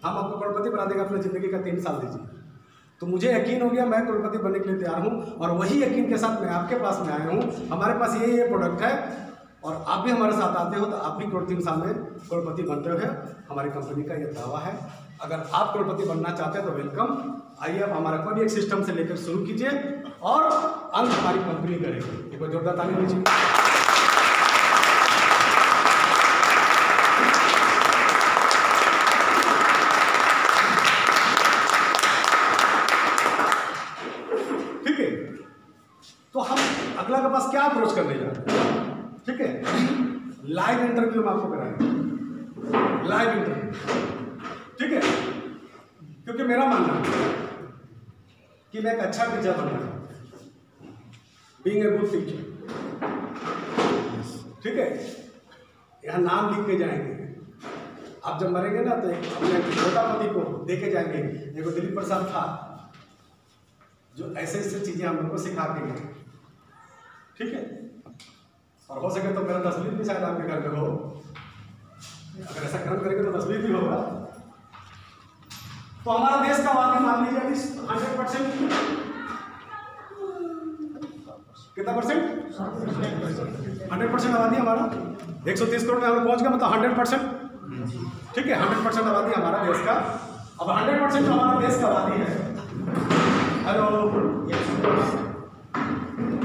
हम आपको करोड़पति बना देंगे, अपनी जिंदगी का 3 साल दीजिए। तो मुझे यकीन हो गया, मैं करोड़पति बनने के लिए तैयार हूँ, और वही यकीन के साथ मैं आपके पास में आया हूँ। हमारे पास ये प्रोडक्ट है, और आप भी हमारे साथ आते हो तो आप भी 3 साल में करोड़पति बनते हो। हमारी कंपनी का ये दावा है। अगर आप करोड़पति बनना चाहते हैं तो वेलकम, आइए आप हमारा कोई भी एक सिस्टम से लेकर शुरू कीजिए, और अंत हमारी कंपनी करेगी। एक बार जोरदार ताली दीजिए। ठीक है, तो हम अगला के पास क्या अप्रोच करने जा रहे हैं? ठीक है, लाइव इंटरव्यू में आपको कराएंगे, लाइव इंटरव्यू। ठीक है, क्योंकि मेरा मानना है कि मैं एक अच्छा टीचर बनना चाहता हूं, बीइंग ए गुड टीचर। ठीक है, यहाँ नाम लिख के जाएंगे, आप जब मरेंगे ना तो अपने छोटा पति को देके जाएंगे। देखो दिलीप प्रसाद था जो ऐसे ऐसे चीजें हम लोग को सिखा के गए। ठीक है, और हो सके तो मेरा तस्वीर भी शायद आपके घर में हो, अगर ऐसा कर्म करेंगे तो तस्वीर भी होगा। तो हमारा देश का आबादी मान लीजिए अभी 100%, कितना परसेंट? 100% आबादी हमारा 130 करोड़ में हम पहुंच गए, मतलब 100%। ठीक है, 100% आबादी हमारा देश का। अब 100% जो हमारा देश का आबादी है, हेलो,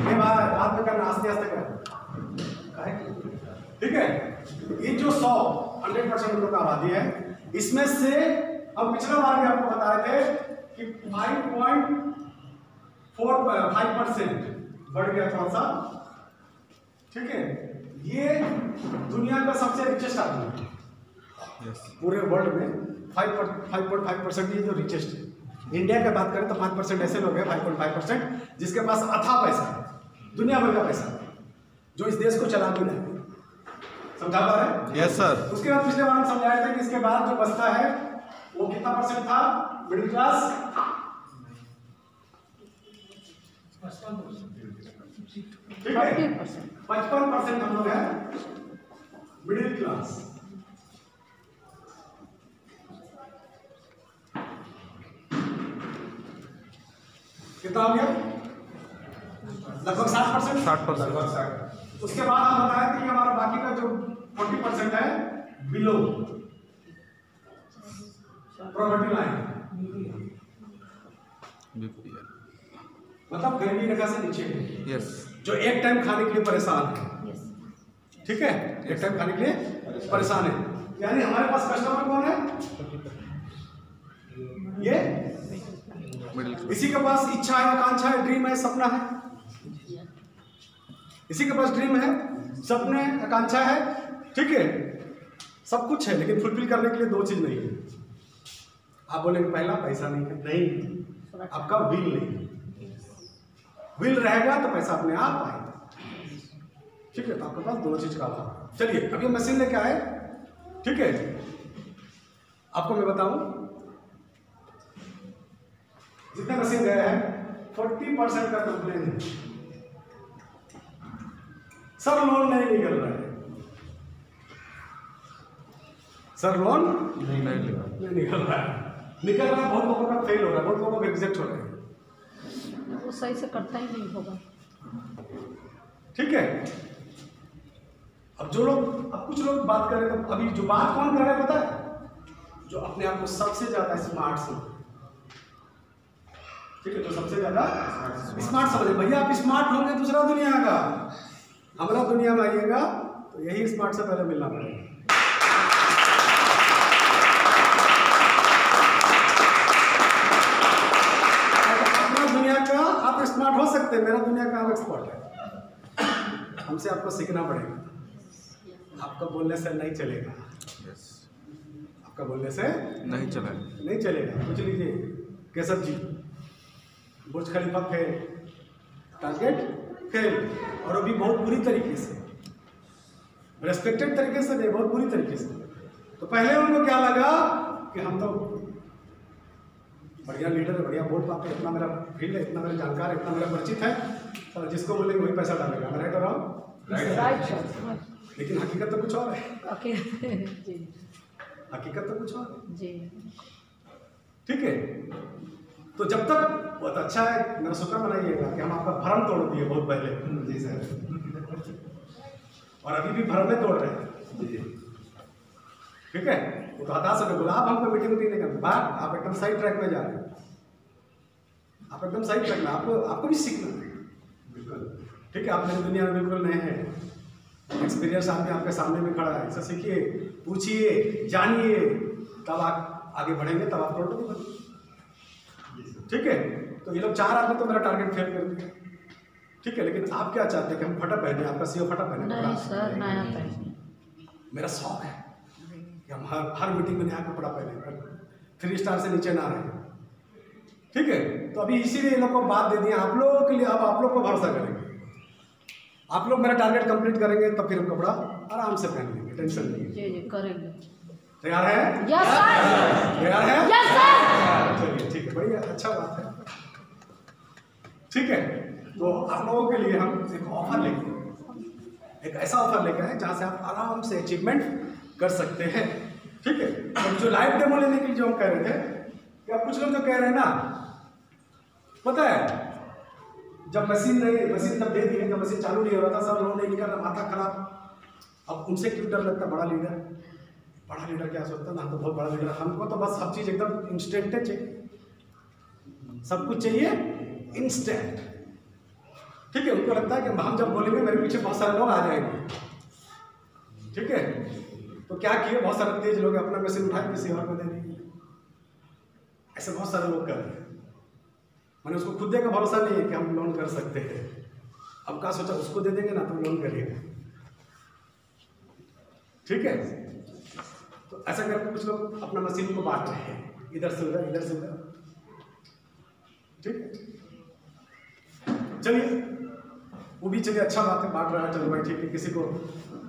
ये बात में करना, आस्ते आस्ते कर। ठीक है, ये जो 100% हम लोग का आबादी है, इसमें से हम पिछला बार भी आपको बता रहे थे कि 5.45% बढ़ गया थोड़ा सा। ठीक है, ये दुनिया का सबसे रिचेस्ट आदमी है। पूरे वर्ल्ड में 5.5% ये जो रिचेस्ट है। इंडिया की बात करें तो 5% ऐसे लोग हैं, 5.5%, जिसके पास अथाह पैसा है, दुनिया भर का पैसा, जो इस देश को चला भी नहीं। समझा पा रहे हैं? Yes sir. उसके बाद पिछले बार हम समझाए थे कि इसके बाद जो बचता है वो कितना परसेंट था? Middle class 40%। 55% हम लोग हैं मिडिल क्लास। कितना हो गया? लगभग 60%। 60%। उसके बाद हम बताए थे कि हमारा बाकी का जो 40% है बिलो प्रॉपर्टी लाइन, मतलब गरीबी रेखा से नीचे है। यस। जो एक टाइम खाने के लिए परेशान है। ठीक है, एक टाइम खाने के लिए परेशान है, यानी हमारे पास कस्टमर कौन है? ये इसी के पास इच्छा है, आकांक्षा है, ड्रीम है, सपना है। इसी के पास ड्रीम है, सपने, आकांक्षा है। ठीक है, सब कुछ है, लेकिन फुलफिल करने के लिए 2 चीज नहीं है। आप बोलेंगे पहला पैसा नहीं है, नहीं, आपका विल नहीं है। विल रहेगा तो पैसा अपने आप आएगा। ठीक है, तो आपके पास 2 चीज का अभाव है। चलिए अब ये मशीन लेके आए। ठीक है, आपको मैं बताऊं, जितने मशीन गए हैं 40% का कंप्लेन है, सब लोन नहीं निकल रहा है। सर लोन नहीं लेगा। नहीं निकल रहा है, बहुत लोगों का फेल हो रहा है, बहुत लोगों का रिजेक्ट हो रहा है। वो सही से करता ही नहीं होगा। ठीक है। अब कुछ लोग बात करें तो अभी जो बात कौन कर रहे हैं पता है? जो अपने आप को सबसे ज्यादा स्मार्ट समझ, ठीक है, जो सबसे ज्यादा स्मार्ट समझे। भैया आप स्मार्ट होंगे दूसरा दुनिया का, हमारा दुनिया में आइएगा तो यही स्मार्ट से पहले मिलना पड़ेगा। अपना दुनिया का आप स्मार्ट हो सकते हैं, मेरा दुनिया का आप एक्सपर्ट है। हमसे आपको सीखना पड़ेगा। आपका बोलने से नहीं चलेगा, आपका बोलने से नहीं चलेगा। नहीं चलेगा। पूछ लीजिए केसव जी, बुर्ज खलीफा फेल, टारगेट फेल, और वो भी बहुत बुरी तरीके से, रेस्पेक्टेड तरीके से नहीं, बहुत बुरी तरीके से। तो पहले उनको क्या लगा कि हम तो बढ़िया लीडर है, बढ़िया वोट पाते, इतना मेरा फील्ड है, इतना मेरा जानकार है, इतना मेरा परिचित है, तो जिसको बोलेंगे वही पैसा डालेगा। मैं राइट हो रहा हूँ? राइट। लेकिन हकीकत तो कुछ और है। ओके जी हकीकत तो कुछ और है। जी। ठीक है। तो जब तक बहुत अच्छा है, मेरा शुक्र मनाइएगा कि हम आपका भरम तोड़ दिए बहुत पहले। जी सर। और अभी भी भरम में तोड़ रहे हैं। ठीक है। वो तो हताश होकर बोला आप हमको मीटिंग नहीं करते, बात आप एकदम सही ट्रैक में जा रहे हैं, आप एकदम सही ट्रैक में, आपको भी सीखना है। ठीक है। आप मेरी दुनिया में बिल्कुल नए हैं, एक्सपीरियंस आदमी आपके सामने में खड़ा है, इससे सीखिए, पूछिए, जानिए, तब आप आगे बढ़ेंगे, तब आप करोड़पति बनेंगे। ठीक है। तो ये लोग 4 आदमी तो मेरा टारगेट फेल कर दिया। ठीक है। लेकिन आप क्या चाहते हैं कि हम फटा पहने, आपका सीओ फटा पहने? नहीं सर, नया पहने। मेरा शौक है कि हम हर मीटिंग में नया कपड़ा पहने, 3 स्टार से नीचे ना रहे। ठीक है। तो अभी इसीलिए इन लोग को बात दे दी आप लोगों के लिए। अब आप लोग को भरोसा करेंगे, आप लोग मेरा टारगेट कंप्लीट करेंगे, तब फिर हम कपड़ा आराम से पहन लेंगे, टेंशन नहीं। जी जी करेंगे। तैयार है? Yes sir. तैयार है? Yes sir. चलिए ठीक है, बढ़िया, अच्छा बात है। ठीक है। तो आप लोगों के लिए हम एक ऑफर लेके, एक ऐसा ऑफर लेकर आए जहाँ से आप आराम से अचीवमेंट कर सकते हैं। ठीक है। तो जो लाइव डेमो लेने के लिए जो हम कह रहे थे, कि अब कुछ लोग जो कह रहे हैं ना, पता है जब मशीन तब दे दी, जब मशीन चालू नहीं हो रहा था, सब लोगों ने निकल रहा, माथा खराब। अब उनसे क्यों डर लगता? बड़ा लीडर क्या सोचता ना, तो बहुत बड़ा लीडर, हमको तो बस सब चीज़ एकदम इंस्टेंट चाहिए, सब कुछ चाहिए इंस्टेंट। ठीक है। उनको लगता है कि हम जब बोलेंगे मेरे पीछे बहुत सारे लोग आ जाएंगे। ठीक है। तो क्या किए, बहुत सारे तेज लोग अपना मशीन उठाए किसी और को दे दिए। ऐसे बहुत सारे लोग कर रहे हैं। मैंने उसको खुद का भरोसा नहीं है कि हम लोन कर सकते हैं। अब क्या सोचा, उसको दे देंगे ना तो लोन करिएगा। ठीक है। तो ऐसा करके कुछ लोग अपना मशीन को बांट रहे हैं, इधर से उधर, इधर से उधर। ठीक है। चलिए, वो भी चलिए, अच्छा बात है, बांट रहा है, चलो भाई ठीक है। किसी को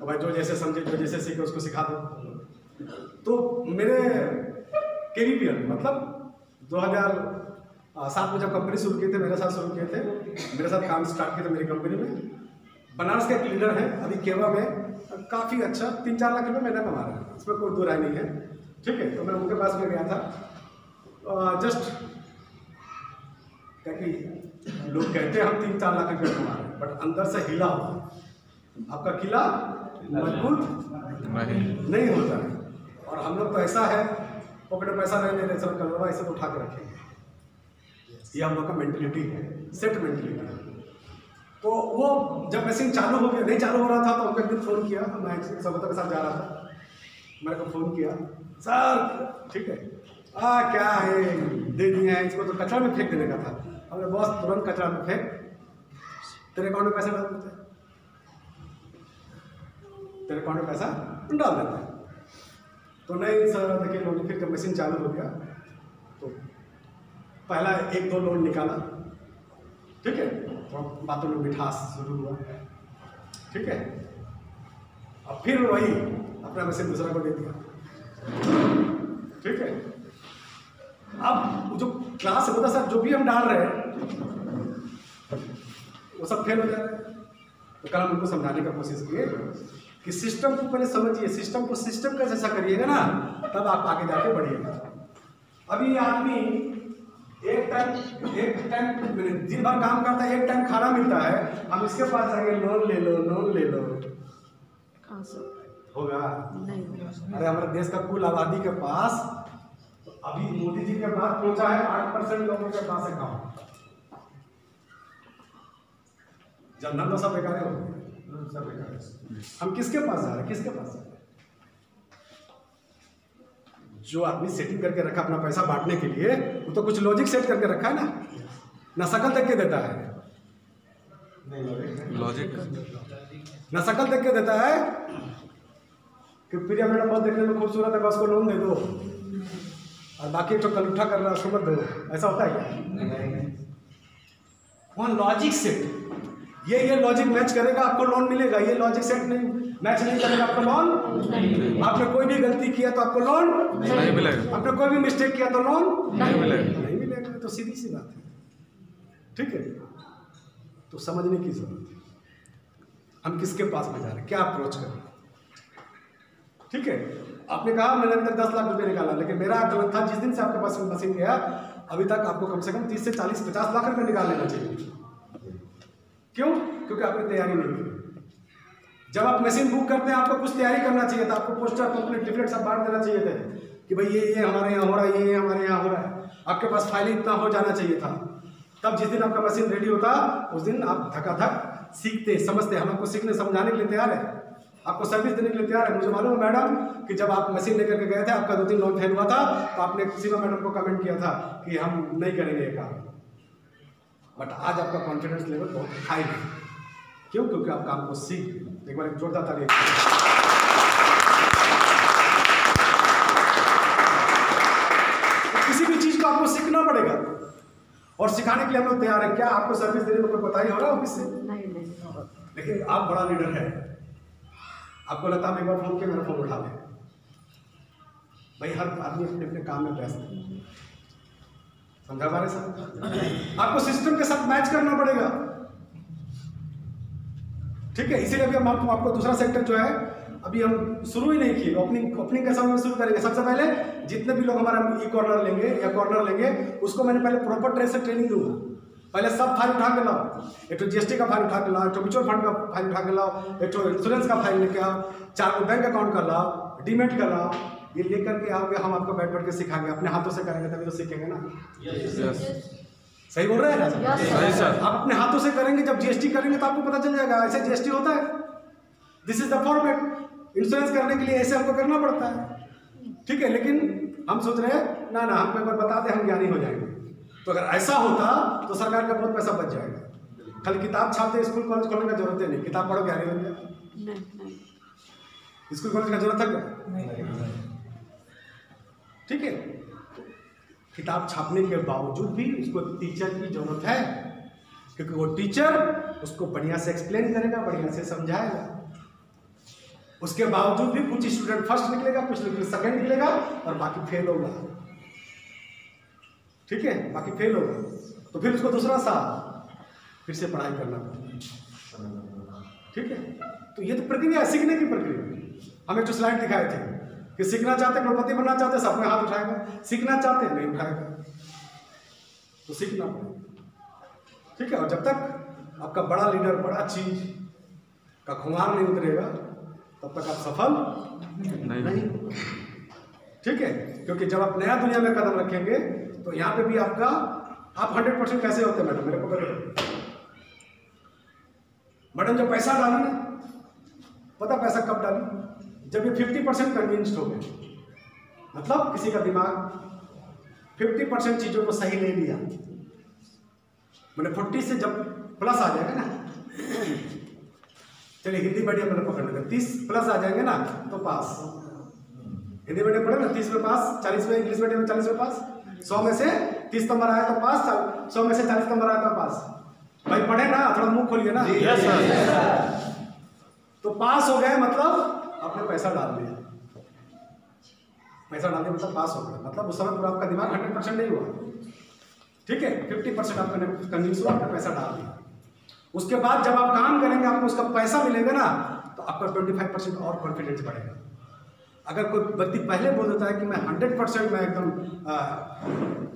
भाई जो जैसे समझे, जो जैसे सीखे उसको सिखा दो। तो मेरे KVPL मतलब 2007 में जब कंपनी शुरू की थे, मेरे साथ शुरू किए थे, मेरे साथ काम स्टार्ट किए थे मेरी कंपनी में। बनारस के एक लीडर है, अभी केवा में काफ़ी अच्छा 3-4 लाख रुपये महीना कमा रहे हैं, इसमें कोई दो राय नहीं है। ठीक है। तो मैं उनके पास में गया था, जस्ट क्या कि लोग कहते हैं हम 3-4 लाख रुपये कमा रहे हैं, बट अंदर से हिला होता। आपका किला मजबूत नहीं होता है। और हम लोग तो ऐसा है, पॉकेट में पैसा नहीं ले रहे, सब कलवा ऐसे तो उठा के रखेंगे। ये हम लोग का मेंटलिटी है, सेट मेंटलिटी है। तो वो जब मशीन चालू हो गया, नहीं चालू हो रहा था, तो उनको एक दिन फ़ोन किया, मैं सबों के साथ जा रहा था, मेरे को फ़ोन किया, सर ठीक है क्या है, दे दिए हैं, इसको तो कचरा में फेंक देने का था। हमने बॉस तुरंत कचरा में फेंक, तेरे अकाउंट में पैसा डाल देते हैं, तेरे अकाउंट में पैसा डाल देते हैं। तो नहीं सर, देखिए लोन, फिर जब मशीन चालू हो गया तो पहला 1-2 लोन निकाला। ठीक है। तो बातों में मिठास शुरू हुआ। ठीक है। अब फिर वही अपना मशीन दूसरा को दे दिया। ठीक है। अब जो क्लास होता सर, जो भी हम डाल रहे हैं वो सब फेल हो जा रहे हैं। तो कल हम उनको समझाने का कोशिश किए कि सिस्टम को पहले समझिए, सिस्टम को सिस्टम का जैसा करिएगा ना, तब आप आगे जाके बढ़िएगा। अभी आदमी एक टाइम दिन भर काम करता है, एक टाइम खाना मिलता है, हम इसके पास जाएंगे लोन ले लो, लोन ले लो, कहाँ से होगा? नहीं। अरे हमारे देश का कुल आबादी के पास तो अभी मोदी जी के बाद पहुंचा है 8% लोगों के पास अकाउंट। जनधन तो सब बेकार हो गया, सब बेकार है। हम किसके पास जा रहे हैं, किसके पास जा रहे हैं? जो आदमी सेटिंग करके रखा अपना पैसा बांटने के लिए, वो तो कुछ लॉजिक सेट करके रखा है ना शकल देख के देता है, लॉजिक ना शकल देख के देता है कि प्रिया मैडम बहुत देखने में खूबसूरत है, बस को लोन दे दो, और बाकी तो कलुठा कर रहा है उसको मत दो। ऐसा होता है क्या? वहाँ लॉजिक सेट, ये लॉजिक मैच करेगा आपको लोन मिलेगा, ये लॉजिक सेट नहीं मैच नहीं करेगा आपको लोन। आपने कोई भी गलती किया तो आपको लोन नहीं मिलेगा, आपने कोई भी मिस्टेक किया तो लोन नहीं मिलेगा। नहीं मिलेगा। तो सीधी सी बात है, ठीक है? तो समझने की जरूरत है हम किसके पास में जा रहे हैं, क्या अप्रोच कर रहे हैं, ठीक है? आपने कहा मैंने अभी तक 10 लाख रुपए निकाला, लेकिन मेरा आकलन था जिस दिन से आपके पास मशीन गया अभी तक आपको कम से कम 30 से 40 50 लाख रुपए निकाल लेना चाहिए। क्यों? क्योंकि आपने तैयारी नहीं की। जब आप मशीन बुक करते हैं आपको कुछ तैयारी करना चाहिए था, आपको पोस्टर कंप्लीट टिकट सब बांट देना चाहिए थे कि भाई ये हमारे यहाँ हो रहा है, ये हमारे यहाँ हो रहा है, आपके पास फाइल इतना हो जाना चाहिए था। तब जिस दिन आपका मशीन रेडी होता उस दिन आप धकाधक सीखते समझते। हम आपको सीखने समझाने के लिए तैयार है, आपको सर्विस देने के लिए तैयार है। मुझे मालूम है मैडम कि जब आप मशीन लेकर के गए थे आपका 2-3 लोन फेल हुआ था, तो आपने सीमा मैडम को कमेंट किया था कि हम नहीं करेंगे ये काम, बट आज आपका कॉन्फिडेंस लेवल बहुत हाई है। क्यों? क्योंकि आप काम को सीख गए। एक बार जोरदार ताली। किसी भी चीज को आपको सीखना पड़ेगा और सिखाने के लिए हम लोग तैयार हैं। क्या आपको सर्विस देने में कोई बताई हो रहा है ऑफिस से? नहीं। लेकिन आप बड़ा लीडर है, आपको लगता है एक बार फोन किया मेरा फोन उठा ले। भाई हर आदमी अपने अपने काम में व्यस्त है, समझा बारे साहब? आपको सिस्टम के साथ मैच करना पड़ेगा, ठीक है? इसीलिए अभी हम आपको दूसरा सेक्टर जो है अभी हम शुरू ही नहीं किए। ओपनिंग कैसा हम शुरू करेंगे? सबसे पहले जितने भी लोग हमारा ई कॉर्नर लेंगे या कॉर्नर लेंगे उसको मैंने पहले प्रॉपर ट्रेस से ट्रेनिंग दूंगा। पहले सब फाइल उठा के लाओ, एक तो जीएसटी का फाइल उठा के लाओ, एक तो म्यूचुअल फंड का फाइल उठा के लाओ, एक तो इंश्योरेंस का फाइल लेके आओ, 4 बैंक अकाउंट का लाओ, डीमेट का लाओ। ये लेकर के आओगे, हम आपको बैठ के सिखाएंगे, अपने हाथों से करेंगे तभी तो सीखेंगे ना। सही बोल रहे हैं ना? सही सर। आप अपने हाथों से करेंगे, जब जीएसटी करेंगे तो आपको पता चल जाएगा ऐसे जीएसटी होता है, this is the format. Insurance करने के लिए ऐसे हमको करना पड़ता है, ठीक है? लेकिन हम सोच रहे हैं ना हमको एक बार बता दें हम ज्ञानी हो जाएंगे। तो अगर ऐसा होता तो सरकार का बहुत पैसा बच जाएगा। खाली किताब छापते स्कूल कॉलेज खोलने का जरूरत है नहीं, किताब पढ़ो ज्ञानी हो जाए। नहीं। स्कूल कॉलेज का जरूरत है क्या? ठीक है? किताब छापने के बावजूद भी उसको टीचर की जरूरत है, क्योंकि वो टीचर उसको बढ़िया से एक्सप्लेन करेगा, बढ़िया से समझाएगा। उसके बावजूद भी कुछ स्टूडेंट फर्स्ट निकलेगा, कुछ सेकंड निकलेगा और बाकी फेल होगा, ठीक है? बाकी फेल होगा तो फिर उसको दूसरा साल फिर से पढ़ाई करना पड़ेगा, ठीक है? तो ये तो प्रक्रिया है, सीखने की प्रक्रिया। हम एक स्लाइड दिखाए थे कि सीखना चाहते करोड़पति बनना चाहते सब में हाथ उठाएगा, सीखना चाहते नहीं उठाएगा, तो सीखना पड़ेगा, ठीक है? और जब तक आपका बड़ा लीडर बड़ा चीज का खुमार नहीं उतरेगा तब तक आप सफल नहीं, ठीक है? क्योंकि जब आप नया दुनिया में कदम रखेंगे तो यहाँ पे भी आपका आप 100% कैसे होते हैं मैडम? मेरे को बताइए मैडम। जब पैसा डाली ना, पता पैसा कब डाली? जब ये 50% कन्विंस्ड हो गए, मतलब किसी का दिमाग 50% चीजों को सही ले लिया, मैंने 40 से जब प्लस आ जाएगा ना, चलिए हिंदी मीडियम में पकड़ लेते, 30 प्लस आ जाएंगे ना तो पास। हिंदी मीडियम पढ़े ना 30 में पास, 40 में, इंग्लिश मीडियम में 40 में पास, 100 में से 30 नंबर आया तो पास, 100 में से 40 नंबर आया तो पास। भाई पढ़े ना, थोड़ा मुंह खोलिए ना। तो पास हो गए मतलब आपने पैसा डाल दिया, पैसा डाल दिया मतलब पास हो गया, मतलब उस समय पूरा आपका दिमाग 100% नहीं हुआ, ठीक है? 50% आपका कन्विंस हुआ, आपने पैसा डाल दिया। उसके बाद जब आप काम करेंगे आपको उसका पैसा मिलेगा ना, तो आपका 25% और कॉन्फिडेंस बढ़ेगा। अगर कोई व्यक्ति पहले बोल देता है कि मैं 100% मैं एकदम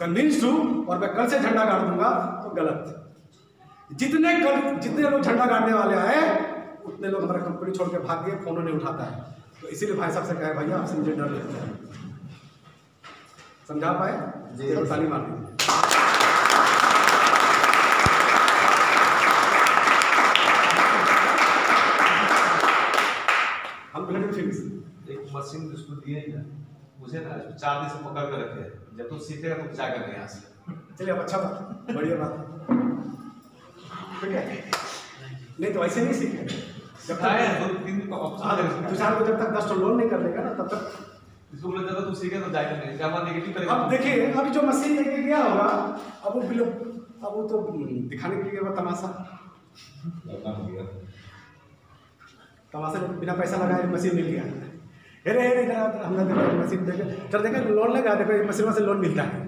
कन्विंस्ड हूँ और मैं कल से झंडा गाड़ दूंगा, तो गलत। जितने लोग झंडा गाड़ने वाले आए उतने लोग हमारा कंपनी छोड़ के भाग गए, फोन नहीं उठाता है। तो इसीलिए भाई साहब से कहे भैया आपसे मुझे डर लगता है। समझा पाए? जी, ताली मार दीजिए। हम ब्लड फिक्स एक मशीन उसको दिए ही ना, मुझे ना 4 दिन से पकड़ कर रखे, जब तू सीखेगा तो क्या करना यहाँ से। चलिए अब अच्छा बात, बढ़िया बात, ठीक है। नहीं तो ऐसे नहीं सीखे, जब तक 2-3 दिन का ऑप्शन तुषार को जब तक 10 लोन नहीं कर लेगा ना, तब तक इसको बोला जाता तू सीखे तो जाएगा नहीं, क्या बात नेगेटिव करेगा। अब देखिए, अभी जो मशीन लेके गया होगा, अब वो तो दिखाने के लिए वो तमाशा में बिना पैसा लगाए मशीन मिल गया। अरे इधर हमने देखा मशीन देखे, चल देखा लोन लगा, देखो मशीन से लोन मिलता है।